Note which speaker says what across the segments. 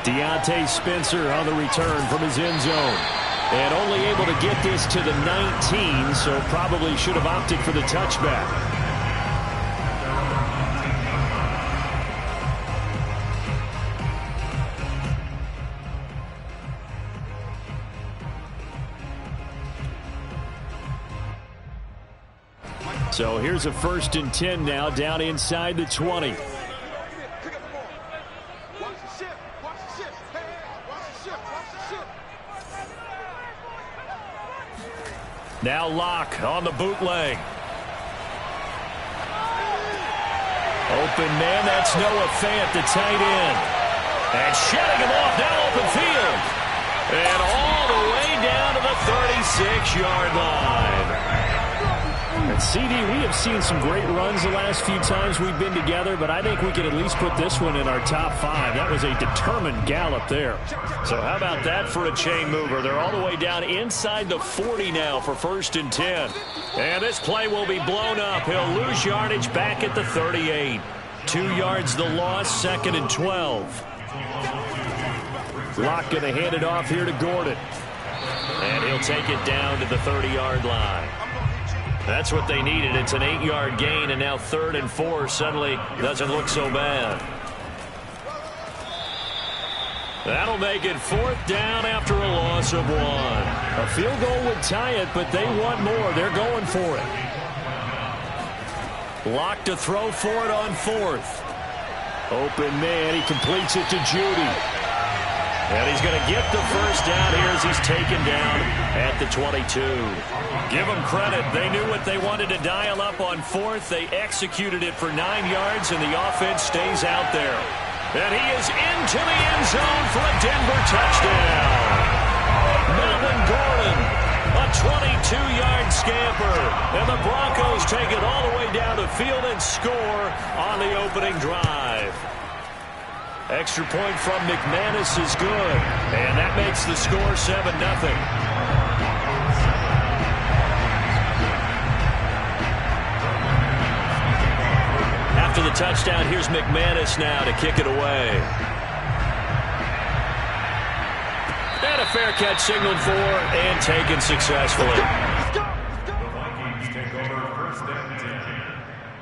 Speaker 1: Deontay Spencer on the return from his end zone. And only able to get this to the 19, so probably should have opted for the touchback. So here's a 1st and 10 now, down inside the 20. Now Locke on the bootleg. Open man, that's Noah Fant, the tight end. And shedding him off down open field. And all the way down to the 36-yard line. And CD, we have seen some great runs the last few times we've been together, but I think we can at least put this one in our top 5. That was a determined gallop there. So how about that for a chain mover? They're all the way down inside the 40 now for 1st and 10. And this play will be blown up. He'll lose yardage back at the 38. 2 yards the loss, 2nd and 12. Locke going to hand it off here to Gordon. And he'll take it down to the 30-yard line. That's what they needed. It's an 8-yard gain, and now 3rd and 4 suddenly doesn't look so bad. That'll make it 4th down after a loss of 1. A field goal would tie it, but they want more. They're going for it. Locke to throw for it on 4th. Open man, he completes it to Judy. And he's going to get the 1st down here as he's taken down at the 22. Give them credit. They knew what they wanted to dial up on 4th. They executed it for 9 yards, and the offense stays out there. And he is into the end zone for a Denver touchdown. Melvin Gordon, a 22-yard scamper. And the Broncos take it all the way down the field and score on the opening drive. Extra point from McManus is good, and that makes the score 7-0. After the touchdown, here's McManus now to kick it away. And a fair catch signaled for and taken successfully.
Speaker 2: The Vikings take over 1st and 10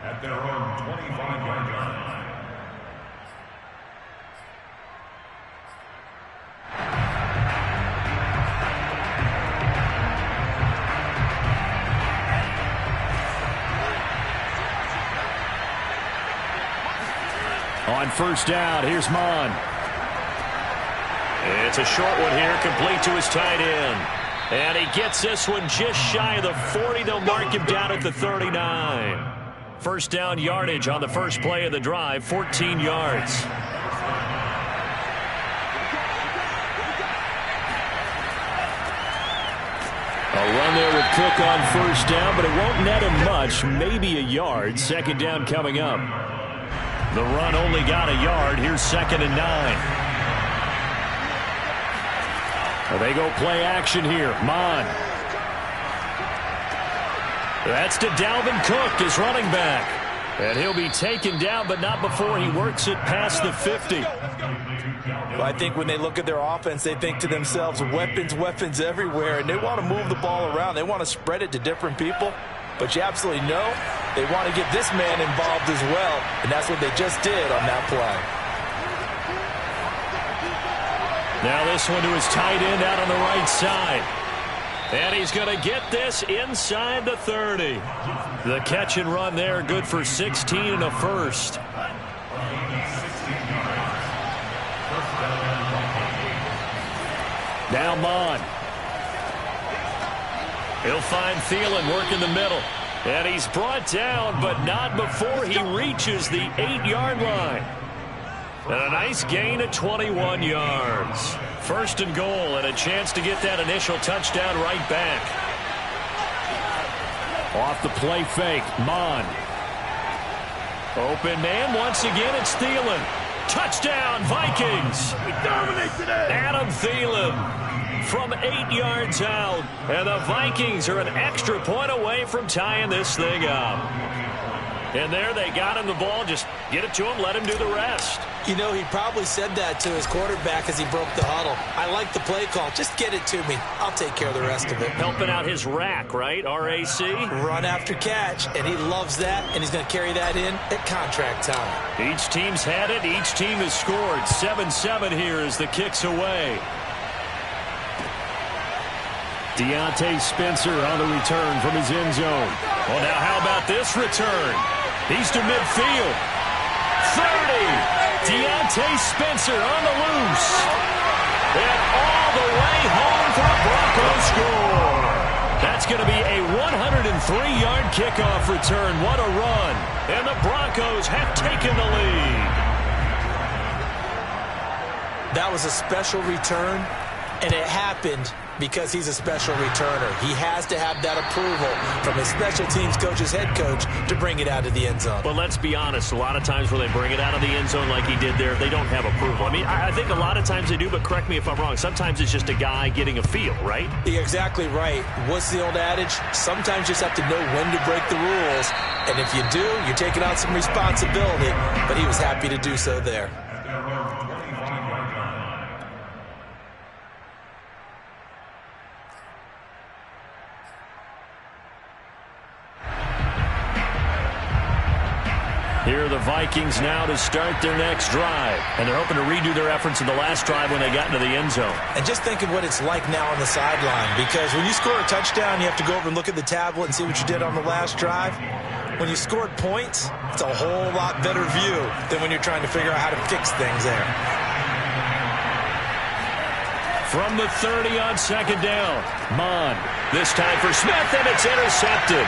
Speaker 2: at their own 25-yard line.
Speaker 1: On 1st down, here's Mon. It's a short one here, complete to his tight end. And he gets this one just shy of the 40. They'll mark him down at the 39. 1st down yardage on the first play of the drive, 14 yards. A run there with Cook on 1st down, but it won't net him much, maybe a yard. 2nd down coming up. The run only got a yard. Here's 2nd and 9. They go play action here. Mon. That's to Dalvin Cook, his running back. And he'll be taken down, but not before he works it past the 50.
Speaker 3: Well, I think when they look at their offense, they think to themselves, weapons, weapons everywhere, and they want to move the ball around. They want to spread it to different people. But you absolutely know they want to get this man involved as well, and that's what they just did on that play.
Speaker 1: Now this one to his tight end out on the right side. And he's going to get this inside the 30. The catch and run there, good for 16 and a 1st. Now Mon. He'll find Thielen working the middle. And he's brought down, but not before he reaches the 8-yard line. And a nice gain of 21 yards. 1st and goal, and a chance to get that initial touchdown right back. Off the play fake, Mon. Open man, once again it's Thielen. Touchdown, Vikings!
Speaker 4: We dominate today!
Speaker 1: Adam Thielen from 8 yards out. And the Vikings are an extra point away from tying this thing up. And there they got him the ball. Just get it to him, let him do the rest.
Speaker 3: You know, he probably said that to his quarterback as he broke the huddle. I like the play call. Just get it to me. I'll take care of the rest of it.
Speaker 1: Helping out his rack, right? RAC?
Speaker 3: Run after catch, and he loves that, and he's going to carry that in at contract time.
Speaker 1: Each team's had it. Each team has scored. 7-7 here as the kick's away. Deontay Spencer on the return from his end zone. Well, now how about this return? He's to midfield. 30. Deontay Spencer on the loose. And all the way home for a Broncos score. That's going to be a 103-yard kickoff return. What a run. And the Broncos have taken the lead.
Speaker 3: That was a special return, and it happened because he's a special returner. He has to have that approval from his special teams coach's head coach to bring it out of the end zone.
Speaker 1: But let's be honest, a lot of times when they bring it out of the end zone like he did there, they don't have approval. I mean, I think a lot of times they do, but correct me if I'm wrong. Sometimes it's just a guy getting a feel, right?
Speaker 3: You're exactly right. What's the old adage? Sometimes you just have to know when to break the rules. And if you do, you're taking on some responsibility. But he was happy to do so there.
Speaker 1: Here are the Vikings now to start their next drive. And they're hoping to redo their efforts in the last drive when they got into the end zone.
Speaker 3: And just think of what it's like now on the sideline. Because when you score a touchdown, you have to go over and look at the tablet and see what you did on the last drive. When you scored points, it's a whole lot better view than when you're trying to figure out how to fix things there.
Speaker 1: From the 30 on second down. Mond. This time for Smith, and it's intercepted.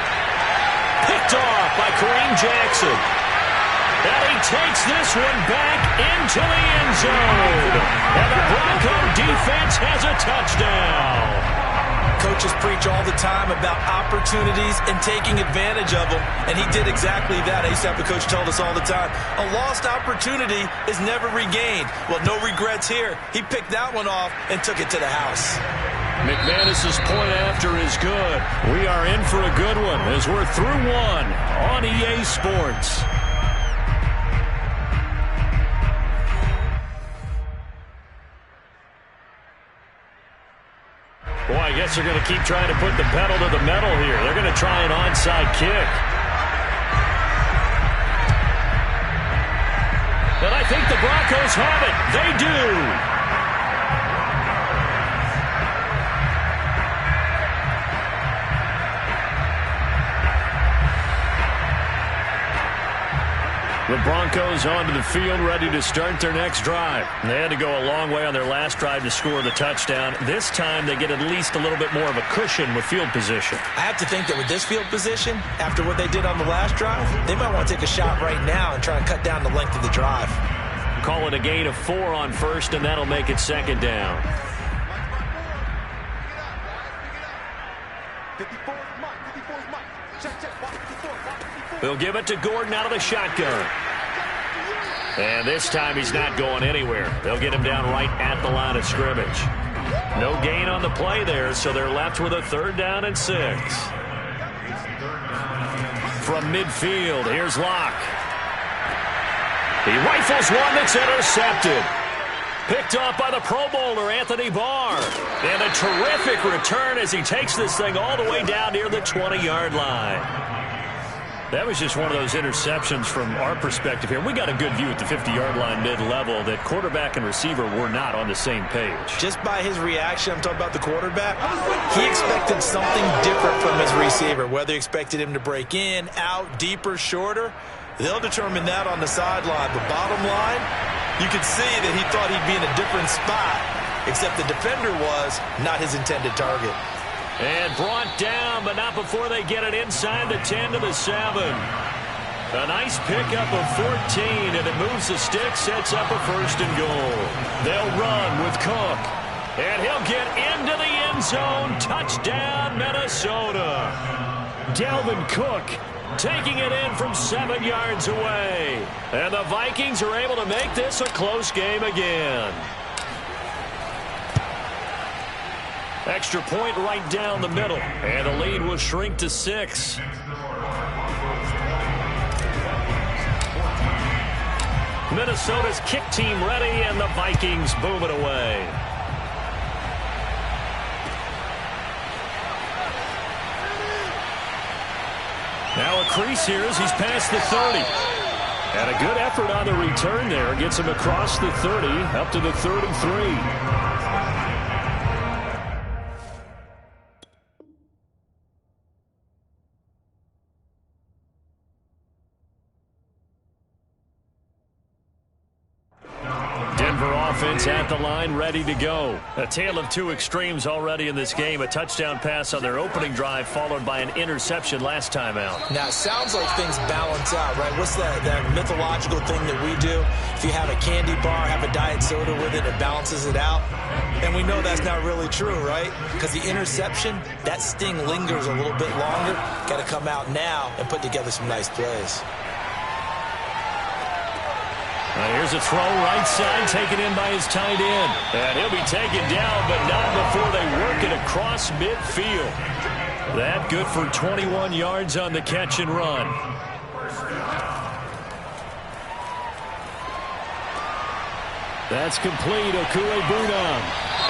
Speaker 1: Picked off by Kareem Jackson. And he takes this one back into the end zone. And the Bronco defense has a touchdown.
Speaker 3: Coaches preach all the time about opportunities and taking advantage of them, and he did exactly that. I used to have a coach tell us all the time, a lost opportunity is never regained. Well, no regrets here. He picked that one off and took it to the house.
Speaker 1: McManus's point after is good. We are in for a good one as we're through one on EA Sports. Boy, I guess they're going to keep trying to put the pedal to the metal here. They're going to try an onside kick. And I think the Broncos have it. They do. The Broncos onto the field, ready to start their next drive. They had to go a long way on their last drive to score the touchdown. This time they get at least a little bit more of a cushion with field position.
Speaker 3: I have to think that with this field position, after what they did on the last drive, they might want to take a shot right now and try and cut down the length of the drive.
Speaker 1: Call it a gain of 4 on first, and that'll make it second down. 54 Mike. Check. They'll give it to Gordon out of the shotgun. And this time he's not going anywhere. They'll get him down right at the line of scrimmage. No gain on the play there, so they're left with a 3rd down and 6. From midfield, here's Locke. He rifles one that's intercepted. Picked off by the Pro Bowler, Anthony Barr. And a terrific return as he takes this thing all the way down near the 20-yard line. That was just one of those interceptions from our perspective here. We got a good view at the 50-yard line mid-level that quarterback and receiver were not on the same page.
Speaker 3: Just by his reaction, I'm talking about the quarterback, he expected something different from his receiver, whether he expected him to break in, out, deeper, shorter. They'll determine that on the sideline. But bottom line, you could see that he thought he'd be in a different spot, except the defender was not his intended target.
Speaker 1: And brought down, but not before they get it inside the 10 to the 7. A nice pickup of 14, and it moves the stick, sets up a 1st and goal. They'll run with Cook, and he'll get into the end zone. Touchdown, Minnesota. Dalvin Cook taking it in from 7 yards away. And the Vikings are able to make this a close game again. Extra point right down the middle. And the lead will shrink to 6. Minnesota's kick team ready, and the Vikings boom it away. Now a crease here as he's past the 30. And a good effort on the return there. Gets him across the 30, up to the 33. Offense at the line, ready to go. A tale of two extremes already in this game. A touchdown pass on their opening drive, followed by an interception last time out.
Speaker 3: Now, it sounds like things balance out, right? What's that mythological thing that we do? If you have a candy bar, have a diet soda with it, it balances it out. And we know that's not really true, right? Because the interception, that sting lingers a little bit longer. Got to come out now and put together some nice plays.
Speaker 1: Here's a throw right side, taken in by his tight end. And he'll be taken down, but not before they work it across midfield. That good for 21 yards on the catch and run. That's complete, Okuegbunam.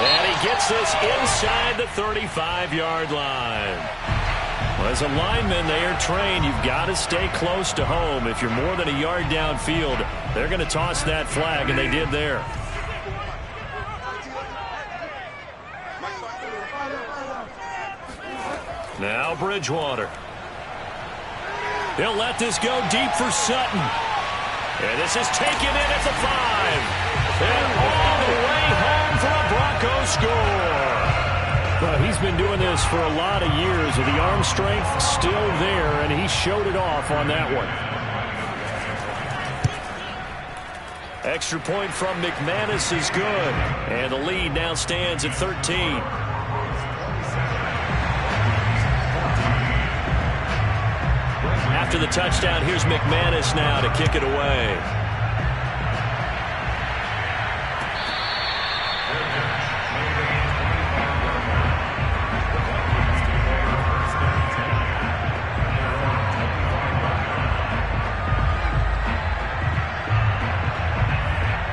Speaker 1: And he gets this inside the 35-yard line. Well, as a lineman, they are trained. You've got to stay close to home. If you're more than a yard downfield, they're going to toss that flag, and they did there. Now Bridgewater. He'll let this go deep for Sutton. And this is taken in at the 5. And all the way home for a Bronco score. Well, he's been doing this for a lot of years with the arm strength still there, and he showed it off on that one. Extra point from McManus is good, and the lead now stands at 13. After the touchdown, here's McManus now to kick it away.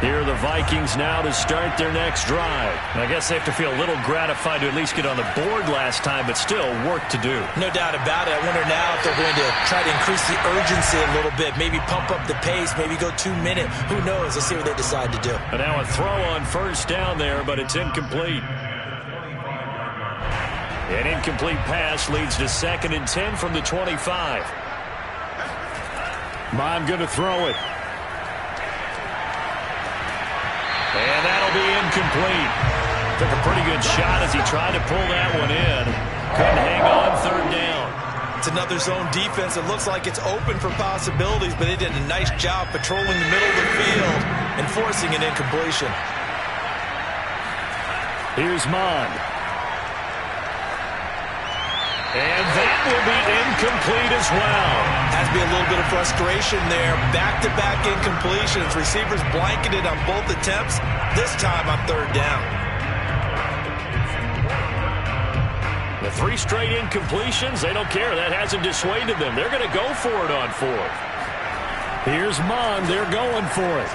Speaker 1: Here are the Vikings now to start their next drive. I guess they have to feel a little gratified to at least get on the board last time, but still work to do.
Speaker 3: No doubt about it. I wonder now if they're going to try to increase the urgency a little bit, maybe pump up the pace, maybe go 2 minute. Who knows? Let's see what they decide to do.
Speaker 1: And now a throw on first down there, but it's incomplete. An incomplete pass leads to 2nd and 10 from the 25. Mond going to throw it. And that'll be incomplete. Took a pretty good shot as he tried to pull that one in. Couldn't hang on 3rd down.
Speaker 3: It's another zone defense. It looks like it's open for possibilities, but they did a nice job patrolling the middle of the field and forcing an incompletion.
Speaker 1: Here's Mond. And that will be incomplete as well.
Speaker 3: Has to be a little bit of frustration there. Back-to-back incompletions. Receivers blanketed on both attempts. This time on 3rd down.
Speaker 1: The 3 straight incompletions, they don't care. That hasn't dissuaded them. They're going to go for it on 4th. Here's Mond. They're going for it.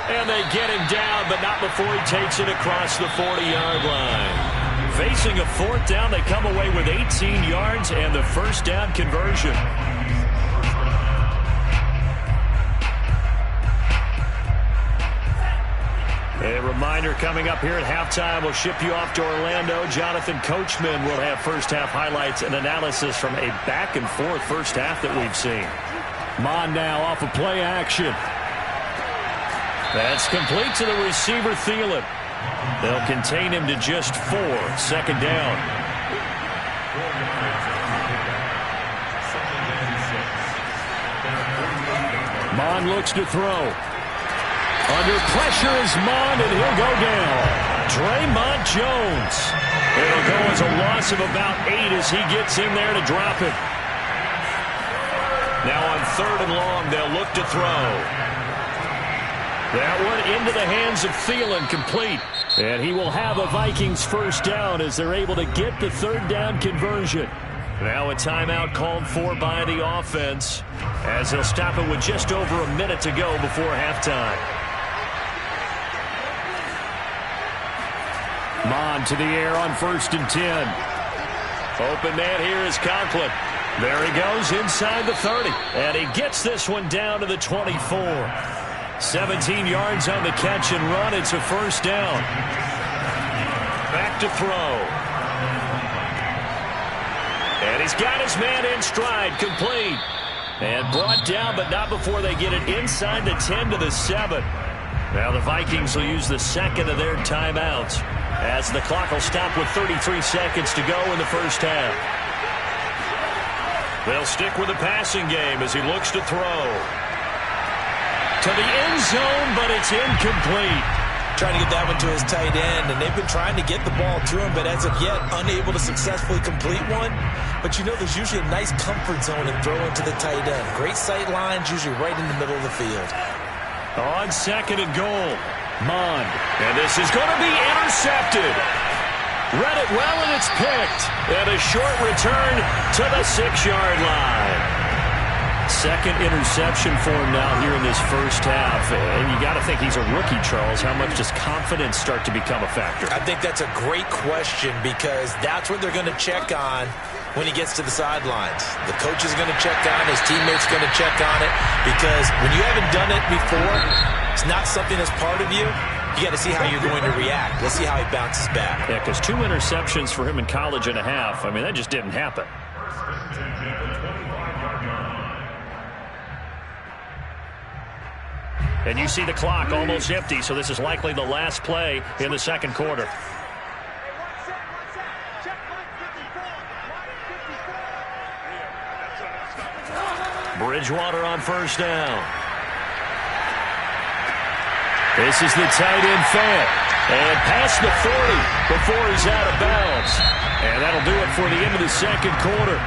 Speaker 1: And they get him down, but not before he takes it across the 40-yard line. Facing a 4th down, they come away with 18 yards and the first down conversion. A reminder coming up here at halftime, we'll ship you off to Orlando. Jonathan Coachman will have first-half highlights and analysis from a back-and-forth first half that we've seen. Mond now off of play action. That's complete to the receiver, Thielen. They'll contain him to just 4. 2nd down. Mond looks to throw. Under pressure is Mond, and he'll go down. Draymond Jones. It'll go as a loss of about 8 as he gets in there to drop it. Now on 3rd and long, they'll look to throw. That one into the hands of Thielen, complete. And he will have a Vikings first down as they're able to get the 3rd down conversion. Now a timeout called for by the offense as they'll stop it with just over a minute to go before halftime. Mond to the air on 1st and 10. Open man here is Conklin. There he goes inside the 30. And he gets this one down to the 24. 17 yards on the catch and run. It's a first down. Back to throw. And he's got his man in stride, complete. And brought down, but not before they get it inside the 10 to the 7. Now the Vikings will use the second of their timeouts as the clock will stop with 33 seconds to go in the first half. They'll stick with the passing game as he looks to throw. To the end zone, but it's incomplete.
Speaker 3: Trying to get that one to his tight end, and they've been trying to get the ball to him, but as of yet, unable to successfully complete one. But you know, there's usually a nice comfort zone in throwing to the tight end. Great sight lines, usually right in the middle of the field.
Speaker 1: On 2nd and goal, Mond. And this is going to be intercepted. Read it well, and it's picked. And a short return to the 6-yard line. Second interception for him now here in this first half. And you got to think he's a rookie, Charles. How much does confidence start to become a factor?
Speaker 3: I think that's a great question because that's what they're going to check on when he gets to the sidelines. The coach is going to check on, his teammates going to check on it, because when you haven't done it before, it's not something that's part of you. You got to see how you're going to react. Let's see how he bounces back.
Speaker 1: Yeah, because 2 interceptions for him in college and a half. I mean, that just didn't happen. And you see the clock almost empty, so this is likely the last play in the second quarter. Bridgewater on first down. This is the tight end Fant. And past the 40 before he's out of bounds. And that'll do it for the end of the second quarter.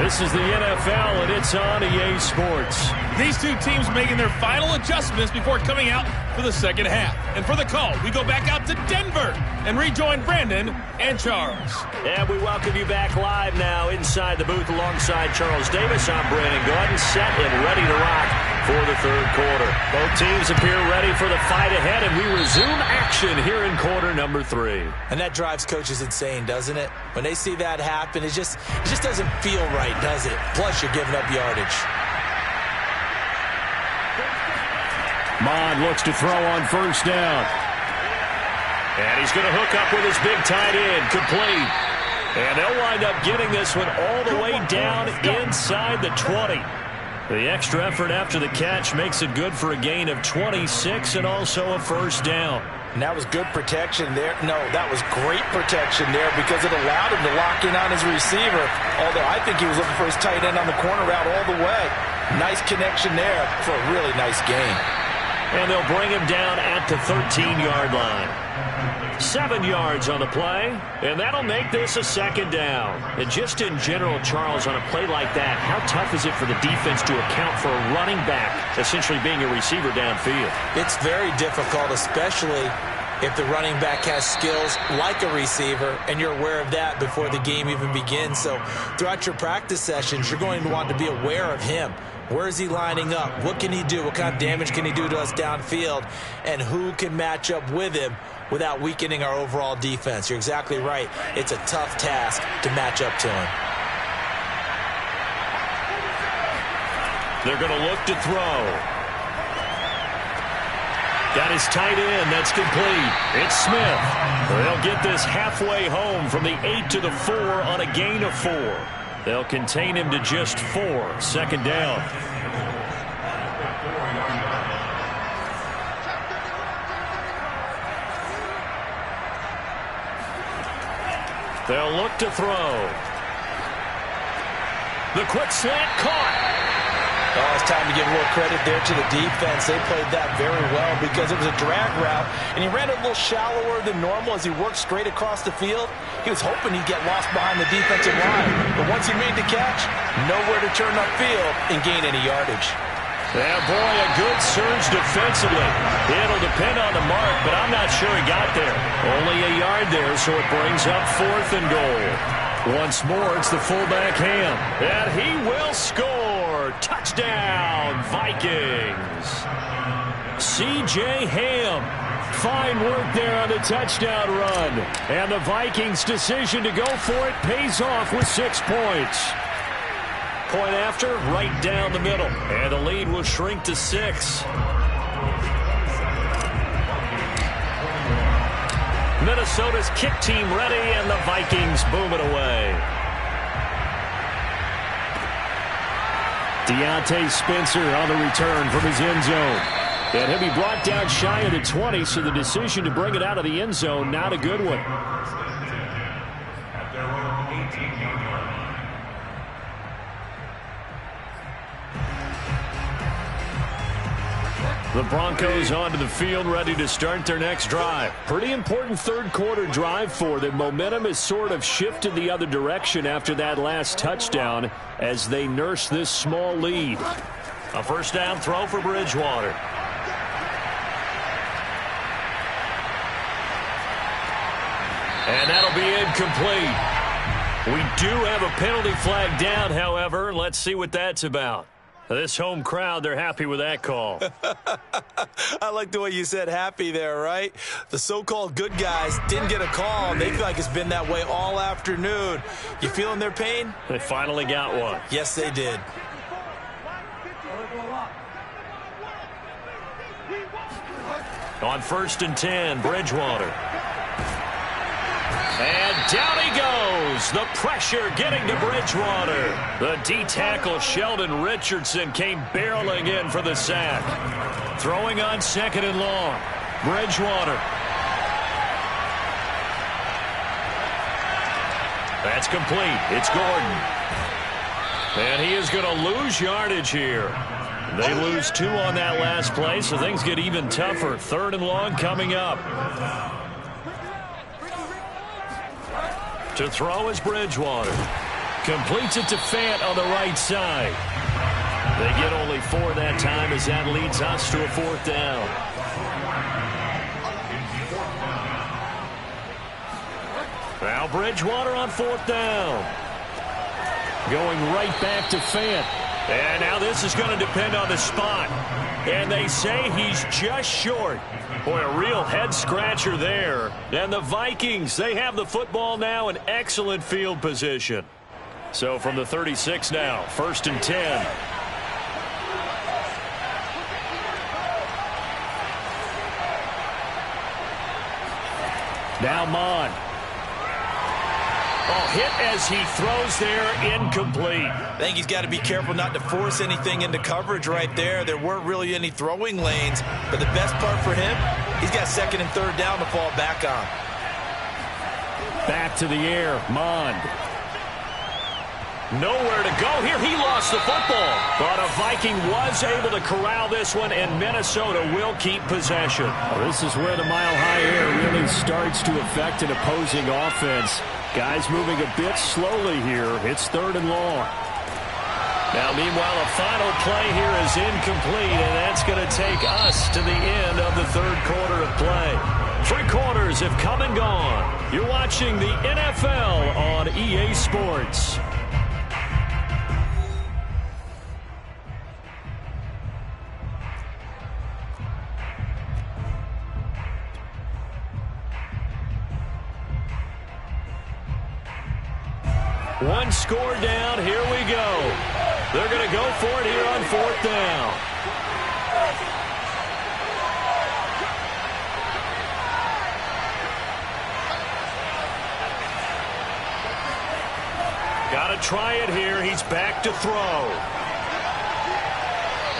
Speaker 1: This is the NFL, and it's on EA Sports.
Speaker 4: These two teams making their final adjustments before coming out for the second half. And for the call, we go back out to Denver and rejoin Brandon and Charles.
Speaker 1: And we welcome you back live now inside the booth alongside Charles Davis. I'm Brandon Gaudin, set and ready to rock for the third quarter. Both teams appear ready for the fight ahead, and we resume action here in quarter number 3.
Speaker 3: And that drives coaches insane, doesn't it? When they see that happen, it just doesn't feel right, does it? Plus, you're giving up yardage.
Speaker 1: Mond looks to throw on first down. And he's going to hook up with his big tight end, complete. And they'll wind up getting this one all the way down inside the 20. The extra effort after the catch makes it good for a gain of 26 and also a first down.
Speaker 3: And that was good protection there. No, that was great protection there because it allowed him to lock in on his receiver. Although I think he was looking for his tight end on the corner route all the way. Nice connection there for a really nice gain.
Speaker 1: And they'll bring him down at the 13-yard line. 7 yards on the play, and that'll make this a second down. And just in general, Charles, on a play like that, how tough is it for the defense to account for a running back essentially being a receiver downfield?
Speaker 3: It's very difficult, especially if the running back has skills like a receiver, and you're aware of that before the game even begins. So throughout your practice sessions, you're going to want to be aware of him. Where is he lining up? What can he do? What kind of damage can he do to us downfield? And who can match up with him without weakening our overall defense? You're exactly right. It's a tough task to match up to him.
Speaker 1: They're going to look to throw. Got his tight end. That's complete. It's Smith. They'll get this halfway home from the 8 to the 4 on a gain of 4. They'll contain him to just 4. Second down. They'll look to throw. The quick slant caught.
Speaker 3: Oh, it's time to give a little credit there to the defense. They played that very well because it was a drag route, and he ran a little shallower than normal as he worked straight across the field. He was hoping he'd get lost behind the defensive line, but once he made the catch, nowhere to turn upfield and gain any yardage.
Speaker 1: Yeah, boy, a good surge defensively. It'll depend on the mark, but I'm not sure he got there. Only a yard there, so it brings up 4th and goal. Once more, it's the fullback Ham. And he will score. Touchdown, Vikings. C.J. Ham. Fine work there on the touchdown run. And the Vikings' decision to go for it pays off with 6 points. Point after, right down the middle. And the lead will shrink to 6. Minnesota's kick team ready, and the Vikings boom it away. Deontay Spencer on the return from his end zone. And he'll be brought down shy of the 20, so the decision to bring it out of the end zone, not a good one.
Speaker 2: At their own 18-yard line.
Speaker 1: The Broncos onto the field, ready to start their next drive. Pretty important third-quarter drive for them. Momentum has sort of shifted the other direction after that last touchdown as they nurse this small lead. A first down throw for Bridgewater. And that'll be incomplete. We do have a penalty flag down, however. Let's see what that's about. This home crowd, they're happy with that call.
Speaker 3: I like the way you said happy there, right? The so-called good guys didn't get a call, and they feel like it's been that way all afternoon. You feeling their pain?
Speaker 1: They finally got one.
Speaker 3: Yes, they did.
Speaker 1: On 1st and 10, Bridgewater. And down he goes. The pressure getting to Bridgewater. The D-tackle Sheldon Richardson came barreling in for the sack. Throwing on 2nd and long. Bridgewater. That's complete. It's Gordon. And he is going to lose yardage here. They lose 2 on that last play, so things get even tougher. 3rd and long coming up. To throw is Bridgewater. Completes it to Fant on the right side. They get only 4 that time as that leads us to a 4th down. Now Bridgewater on 4th down. Going right back to Fant. And now this is going to depend on the spot. And they say he's just short. Boy, a real head-scratcher there. And the Vikings, they have the football now in excellent field position. So from the 36 now, 1st and 10. Now Mon. Oh, hit as he throws there, incomplete.
Speaker 3: I think he's got to be careful not to force anything into coverage right there. There weren't really any throwing lanes, but the best part for him, he's got 2nd and 3rd down to fall back on.
Speaker 1: Back to the air, Mond. Nowhere to go here. He lost the football, but a Viking was able to corral this one, and Minnesota will keep possession. Well, this is where the mile-high air really starts to affect an opposing offense. Guys moving a bit slowly here. It's 3rd and long. Now, meanwhile, a final play here is incomplete, and that's going to take us to the end of the 3rd quarter of play. 3 quarters have come and gone. You're watching the NFL on EA Sports. One score down. Here we go. They're going to go for it here on 4th down. Got to try it here. He's back to throw.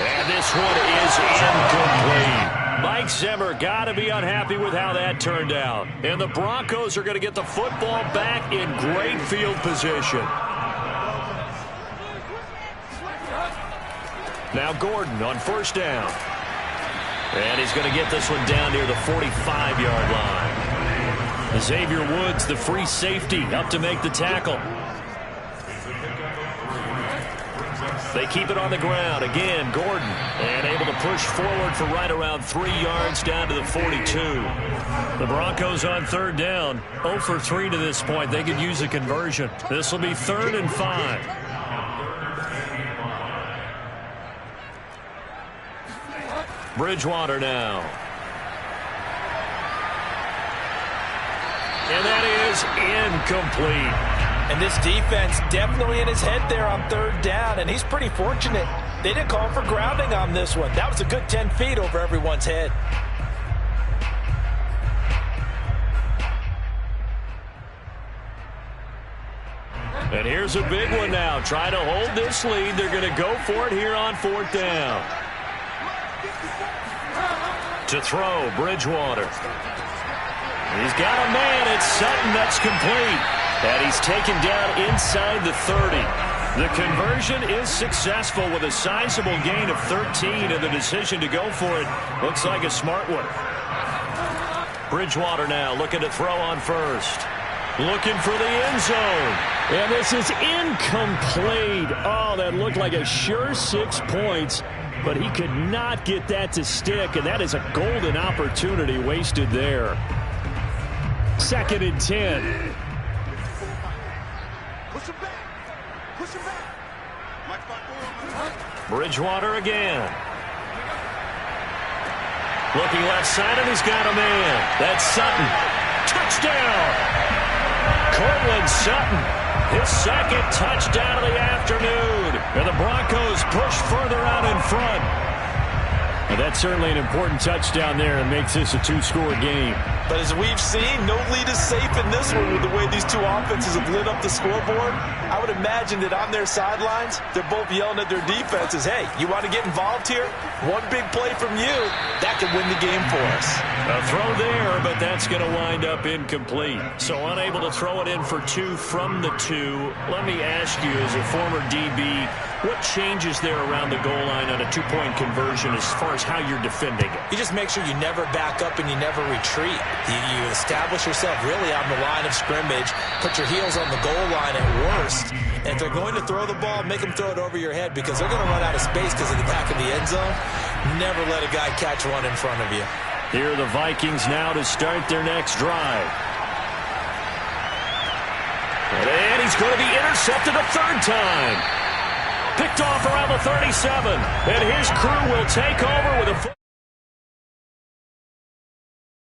Speaker 1: And this one is incomplete. Mike Zimmer got to be unhappy with how that turned out. And the Broncos are going to get the football back in great field position. Now Gordon on 1st down. And he's going to get this one down near the 45-yard line. Xavier Woods, the free safety, up to make the tackle. They keep it on the ground. Again, Gordon. And able to push forward for right around 3 yards down to the 42. The Broncos on third down. 0 for 3 to this point. They could use a conversion. This will be 3rd and 5. Bridgewater now. And that is incomplete.
Speaker 3: And this defense definitely in his head there on third down, and he's pretty fortunate. They didn't call for grounding on this one. That was a good 10 feet over everyone's head.
Speaker 1: And here's a big one now. Try to hold this lead. They're going to go for it here on 4th down. To throw, Bridgewater. He's got a man. It's Sutton. That's complete. And he's taken down inside the 30. The conversion is successful with a sizable gain of 13, and the decision to go for it looks like a smart one. Bridgewater now looking to throw on first. Looking for the end zone. And this is incomplete. Oh, that looked like a sure 6 points, but he could not get that to stick, and that is a golden opportunity wasted there. 2nd and 10. Bridgewater again. Looking left side, and he's got a man. That's Sutton. Touchdown! Cortland Sutton, his 2nd touchdown of the afternoon. And the Broncos push further out in front. And that's certainly an important touchdown there and makes this a 2-score game.
Speaker 3: But as we've seen, no lead is safe in this one with the way these two offenses have lit up the scoreboard. I would imagine that on their sidelines, they're both yelling at their defenses, hey, you want to get involved here? One big play from you, that could win the game for us.
Speaker 1: A throw there, but that's going to wind up incomplete. So unable to throw it in for 2 from the 2. Let me ask you, as a former DB, what changes there around the goal line on a 2-point conversion as far as how you're defending it?
Speaker 3: You just make sure you never back up and you never retreat. You establish yourself really on the line of scrimmage, put your heels on the goal line at worst, and if they're going to throw the ball, make them throw it over your head because they're going to run out of space because of the back of the end zone. Never let a guy catch one in front of you.
Speaker 1: Here are the Vikings now to start their next drive. And he's going to be intercepted a 3rd time. Picked off around the 37. And his crew will take over with a